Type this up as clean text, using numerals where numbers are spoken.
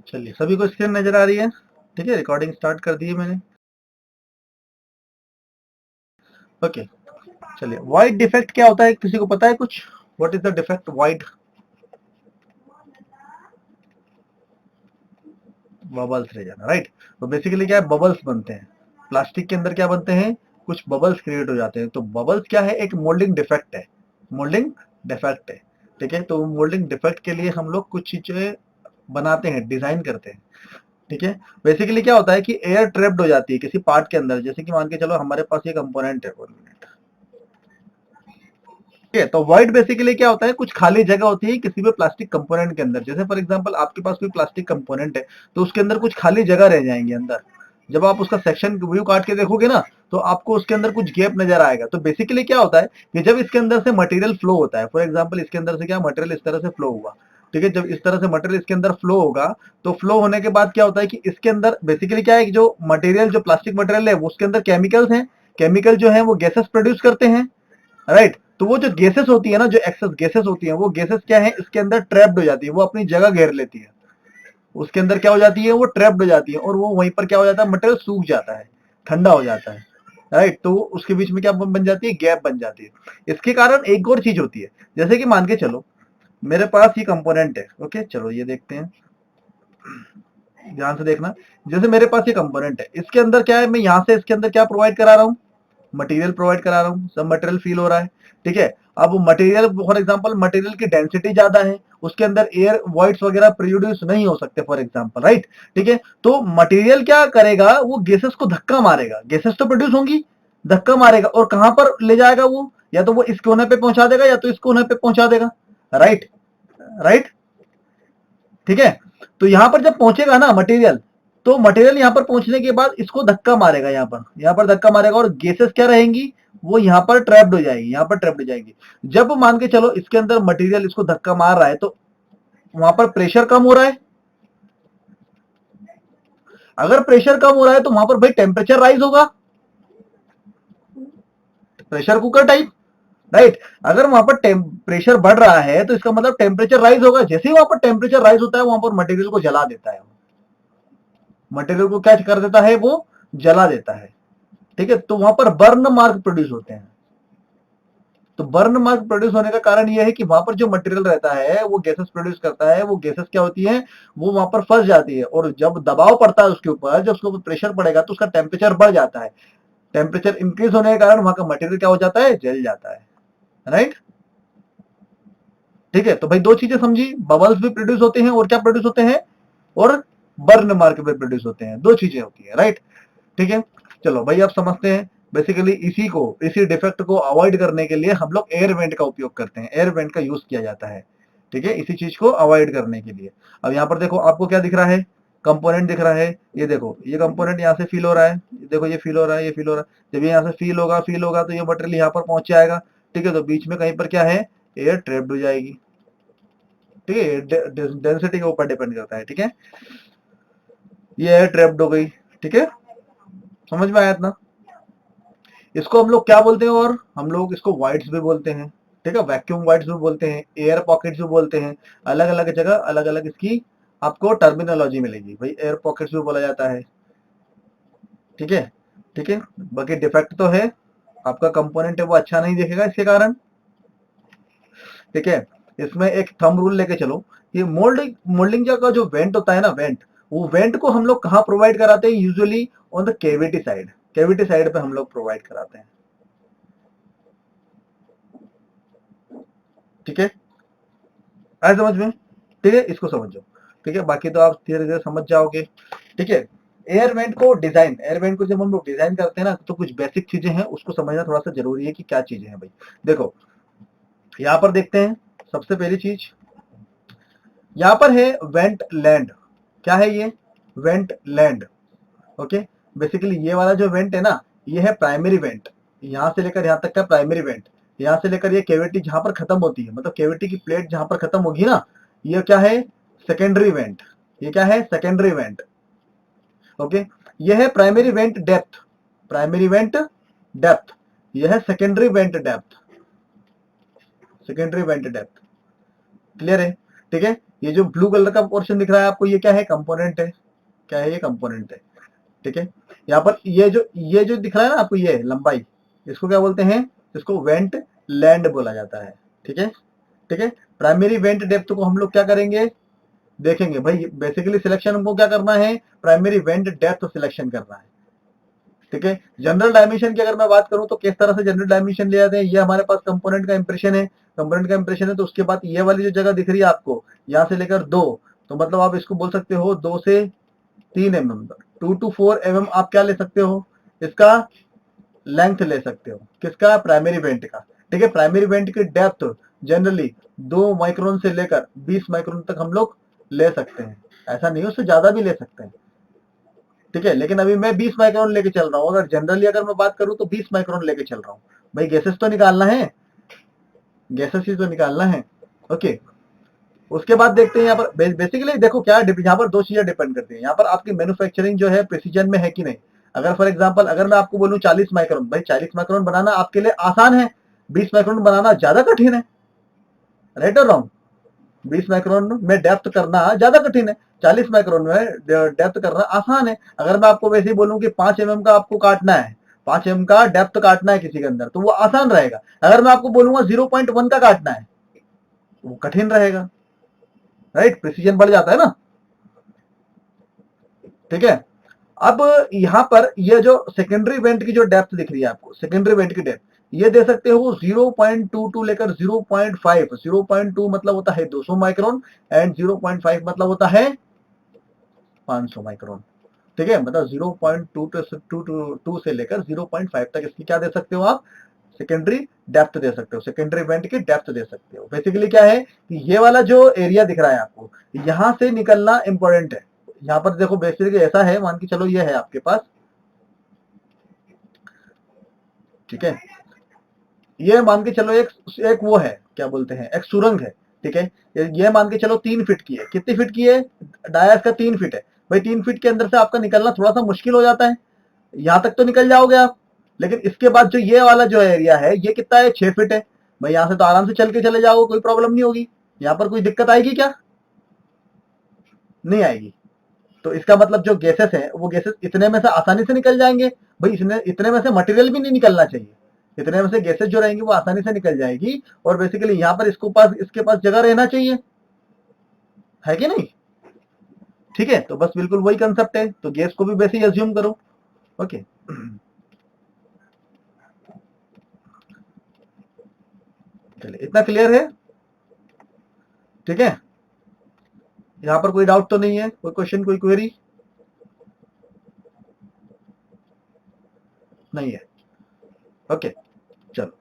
चलिए, सभी को स्क्रीन नजर आ रही है? ठीक है, रिकॉर्डिंग स्टार्ट कर दी है मैंने। ओके, चलिए, वाइड डिफेक्ट क्या होता है, किसी को पता है कुछ? What is the defect wide? Bubbles रह जाना, राइट। तो बेसिकली क्या है, बबल्स बनते हैं प्लास्टिक के अंदर। क्या बनते हैं? कुछ बबल्स क्रिएट हो जाते हैं। तो बबल्स क्या है, एक मोल्डिंग डिफेक्ट है। मोल्डिंग डिफेक्ट है, ठीक है। तो मोल्डिंग डिफेक्ट के लिए हम लोग कुछ चीजें बनाते हैं, डिजाइन करते हैं, ठीक है। बेसिकली क्या होता है कि एयर ट्रैप्ड हो जाती है किसी पार्ट के अंदर। जैसे कि मान के चलो हमारे पास ये कंपोनेंट है, 1 मिनट, ठीक है। तो वाइड बेसिकली क्या होता है, कुछ खाली जगह होती है किसी भी प्लास्टिक कंपोनेंट के अंदर। जैसे फॉर एग्जांपल आपके पास कोई प्लास्टिक कंपोनेंट है, तो उसके अंदर कुछ खाली जगह रह जाएंगे अंदर। जब आप उसका सेक्शन व्यू काट के देखोगे ना, तो आपको उसके अंदर कुछ गैप नजर आएगा। तो बेसिकली क्या होता है कि जब इसके अंदर से मटेरियल फ्लो होता है, फॉर एग्जांपल इसके अंदर से क्या मटेरियल इस तरह से फ्लो हुआ, ठीक है। जब इस तरह से मटेरियल इसके अंदर फ्लो होगा, तो फ्लो होने के बाद क्या होता है कि इसके अंदर बेसिकली क्या है कि जो मटेरियल, जो प्लास्टिक मटेरियल है, वो उसके अंदर केमिकल्स हैं। केमिकल जो है वो गैसेस प्रोड्यूस करते हैं, राइट। तो वो जो गैसेस होती है ना, जो एक्सेस गैसेस होती है, वो गैसेस क्या है, इसके अंदर ट्रैप्ड हो जाती है, वो अपनी जगह घेर लेती है। उसके अंदर क्या हो जाती है, वो ट्रैप्ड हो जाती है, और वो वहीं पर क्या हो जाता है, मटेरियल सूख जाता है, ठंडा हो जाता है, राइट। तो उसके बीच में क्या बन जाती है, गैप बन जाती है। इसके कारण एक और चीज होती है, जैसे कि मान के चलो मेरे पास ये कंपोनेंट है, ओके, चलो ये देखते हैं, ध्यान से देखना। जैसे मेरे पास ये कंपोनेंट है, इसके अंदर क्या है, मैं यहाँ से इसके अंदर क्या प्रोवाइड करा रहा हूँ, मटेरियल प्रोवाइड करा रहा हूँ, सब मटेरियल फील हो रहा है, ठीक है। अब मटेरियल, फॉर एग्जांपल मटेरियल की डेंसिटी ज्यादा है, उसके अंदर एयर वॉइड्स वगैरह प्रोड्यूस नहीं हो सकते, फॉर एग्जांपल, राइट, ठीक है। तो मटेरियल क्या करेगा, वो गैसेस को धक्का मारेगा, गैसेस तो प्रोड्यूस होंगी, धक्का मारेगा, और कहां पर ले जाएगा वो, या तो वो इस कोने पे पहुंचा देगा, या तो इस कोने पे पहुंचा देगा, राइट, राइट, ठीक है। तो यहां पर जब पहुंचेगा ना मटेरियल, तो मटेरियल यहां पर पहुंचने के बाद इसको धक्का मारेगा, यहां पर धक्का मारेगा, और गैसेस क्या रहेंगी, वो यहां पर ट्रैप्ड हो जाएगी, यहां पर ट्रैप्ड हो जाएगी। जब मान के चलो इसके अंदर मटेरियल इसको धक्का मार रहा है, तो वहां पर प्रेशर कम हो रहा है। अगर प्रेशर कम हो रहा है तो वहां पर भाई टेम्परेचर राइज होगा, प्रेशर कुकर टाइप, राइट। अगर वहां पर प्रेशर बढ़ रहा है, तो इसका मतलब टेम्परेचर राइज होगा। जैसे ही वहां पर टेम्परेचर राइज होता है, वहां पर मटेरियल को जला देता है, मटेरियल को क्या कर देता है, वो जला देता है, ठीक है। तो वहां पर बर्न मार्क प्रोड्यूस होते हैं। तो बर्न मार्क प्रोड्यूस होने का कारण यह है कि वहां पर जो मटेरियल रहता है, वो गैसेस प्रोड्यूस करता है, वो गैसेस क्या होती है, वो वहां पर फंस जाती है, और जब दबाव पड़ता है उसके ऊपर, जब उसके ऊपर प्रेशर पड़ेगा, तो उसका टेम्परेचर बढ़ जाता है। टेम्परेचर इंक्रीज होने के कारण वहां का मटेरियल क्या हो जाता है, जल जाता है, राइट, ठीक है। तो भाई दो चीजें समझी, बबल्स भी प्रोड्यूस होते हैं, और क्या प्रोड्यूस होते हैं, और बर्न मार्क भी प्रोड्यूस होते हैं, दो चीजें होती है, राइट, ठीक है। चलो भाई आप समझते हैं। बेसिकली इसी डिफेक्ट को अवॉइड करने के लिए हम लोग एयर वेंट का उपयोग करते हैं, एयर वेंट का यूज किया जाता है, ठीक है, इसी चीज को अवॉइड करने के लिए। अब यहाँ पर देखो, आपको क्या दिख रहा है, कंपोनेंट दिख रहा है। ये देखो, ये कंपोनेंट यहाँ से फील हो रहा है, देखो ये फील हो रहा है, ये फील हो रहा है। जब ये यहाँ से फील होगा तो ये मटेरियल यहाँ पर पहुंच जाएगा, ठीक है। तो बीच में कहीं पर क्या है, एयर ट्रैप्ड हो जाएगी, ठीक है। डेंसिटी के ऊपर डिपेंड करता है, ठीक है। ये एयर ट्रैप्ड हो गई, ठीक है, समझ में आया इतना? इसको हम लोग क्या बोलते हैं, और हम लोग इसको वाइड्स भी बोलते हैं, ठीक है, वैक्यूम वाइड्स भी बोलते हैं, एयर पॉकेट्स भी बोलते हैं। अलग अलग जगह अलग अलग इसकी आपको टर्मिनोलॉजी मिलेगी भाई, एयर पॉकेट्स भी बोला जाता है, ठीक है, ठीक है। बाकी डिफेक्ट तो है, आपका कंपोनेंट है वो अच्छा नहीं दिखेगा इसके कारण, ठीक है। इसमें एक थंब रूल लेके चलो, ये मोल्डिंग का जो वेंट होता है ना, वेंट, वो वेंट को हम लोग कहाँ प्रोवाइड कराते हैं, usually on the cavity side, cavity side पे हम लोग प्रोवाइड कराते हैं, ठीक है, आए समझ में, ठीक है, इसको समझो, ठीक है। बाकी तो आप धीरे धीरे समझ जाओगे, ठीक है। एयर वेंट को जब हम लोग डिजाइन करते हैं ना, तो कुछ बेसिक चीजें हैं, उसको समझना थोड़ा सा जरूरी है कि क्या चीजें हैं भाई। देखो, यहाँ पर देखते हैं, सबसे पहली चीज यहाँ पर है वेंट लैंड। क्या है ये, वेंट लैंड, ओके। बेसिकली ये वाला जो वेंट है ना, ये है प्राइमरी वेंट, यहां से लेकर यहां तक का प्राइमरी वेंट। यहां से लेकर ये केविटी जहां पर खत्म होती है, मतलब केविटी की प्लेट जहां पर खत्म होगी ना, ये क्या है, सेकेंडरी वेंट। ये क्या है, सेकेंडरी वेंट, ओके। ये है primary went depth, primary went depth. यह है secondary went depth, secondary went depth, clear है, ठीक है। ये जो ब्लू कलर का पोर्शन दिख रहा है आपको, ये क्या है? कंपोनेंट है। क्या है? ये कंपोनेंट है। ठीक है, यहाँ पर ये जो दिख रहा है ना आपको, ये लंबाई, इसको क्या बोलते हैं? इसको वेंट लैंड बोला जाता है। ठीक है, ठीक है। प्राइमरी वेंट डेप्थ को हम लोग क्या करेंगे, देखेंगे भाई। बेसिकली सिलेक्शन हमको क्या करना है? प्राइमरी वेंट डेप्थ सिलेक्शन करना है। ठीक है, जनरल डायमेंशन की अगर मैं बात करूं तो किस तरह से जनरल डायमेंशन ले आते हैं? ये हमारे पास कंपोनेंट का इंप्रेशन है, कंपोनेंट का इंप्रेशन है, तो उसके बाद ये वाली जो जगह दिख रही है आपको, यहां से लेकर 2, तो मतलब आप इसको बोल सकते हो 2 से 3 mm तक, 2 to 4 mm आप क्या ले सकते हो? इसका लेंथ ले सकते हो। किसका? प्राइमरी वेंट का। ठीक है, प्राइमरी वेंट की डेप्थ जनरली 2 माइक्रोन से लेकर 20 माइक्रोन तक हम लोग ले सकते हैं। ऐसा नहीं, उससे ज्यादा भी ले सकते हैं। ठीक है, लेकिन अभी मैं 20 माइक्रोन लेके चल रहा हूँ। अगर जनरली अगर मैं बात करूँ तो 20 माइक्रोन लेके चल रहा हूँ। भाई गैसेस तो निकालना है, गैसेस ही तो निकालना है। ओके, उसके बाद देखते हैं यहाँ पर बेसिकली देखो क्या, यहाँ पर 2 चीजें डिपेंड करती है। यहाँ पर आपकी मैन्युफैक्चरिंग जो है प्रिसीजन में है कि नहीं। अगर फॉर एग्जांपल अगर मैं आपको बोलूं 40 माइक्रोन, भाई 40 माइक्रोन बनाना आपके लिए आसान है, 20 माइक्रोन बनाना ज्यादा कठिन है। राइट और रॉन्ग? 20 माइक्रोन में डेप्थ करना ज्यादा कठिन है, 40 माइक्रोन में डेप्थ करना आसान है। अगर मैं आपको वैसे ही बोलूं कि 5 mm का आपको काटना है, 5 mm का डेप्थ काटना है किसी के अंदर, तो वो आसान रहेगा। अगर मैं आपको बोलूंगा 0.1 का काटना है, वो कठिन रहेगा। राइट, प्रिसीजन बढ़ जाता है ना। ठीक है, अब यहां पर ये जो सेकेंडरी वेंट की जो डेप्थ दिख रही है आपको, सेकेंडरी वेंट की डेप्थ ये दे सकते हो 0.22 लेकर 0.5। 0.2 मतलब होता है 200 माइक्रोन एंड 0.5 मतलब होता है 500 माइक्रोन। ठीक है, मतलब 0.2 से लेकर 0.5 तक इसकी क्या दे सकते हो आप? सेकेंडरी डेप्थ दे सकते हो, सेकेंडरी वेंट की डेप्थ दे सकते हो। बेसिकली क्या है कि ये वाला जो एरिया दिख रहा है आपको, यहां से निकलना इंपॉर्टेंट है। यहाँ पर देखो बेसिकली ऐसा है, मान के चलो ये है आपके पास। ठीक है, ये मान के चलो एक वो है, क्या बोलते हैं, एक सुरंग है। ठीक है, ये मान के चलो 3 फीट की है। कितनी फीट की है? डायस का 3 फीट है। भाई 3 फीट के अंदर से आपका निकलना थोड़ा सा मुश्किल हो जाता है। यहां तक तो निकल जाओगे आप, लेकिन इसके बाद जो ये वाला जो एरिया है, ये कितना है? 6 फीट है। भाई यहां से तो आराम से चल के चले जाओगे, कोई प्रॉब्लम नहीं होगी। यहाँ पर कोई दिक्कत आएगी क्या? नहीं आएगी। तो इसका मतलब जो गैसेस है, वो गैसेस इतने में से आसानी से निकल जाएंगे। भाई इतने में से मटेरियल भी नहीं निकलना चाहिए, इतने में से गैसेस जो रहेंगी वो आसानी से निकल जाएगी। और बेसिकली यहाँ पर इसके पास जगह रहना चाहिए, है कि नहीं? ठीक है, तो बस बिल्कुल वही कंसेप्ट है, तो गैस को भी वैसे ही अज्यूम करो। ओके, चलिए इतना क्लियर है। ठीक है, यहाँ पर कोई डाउट तो नहीं है, कोई क्वेश्चन, कोई क्वेरी? नहीं है। ओके, चलो।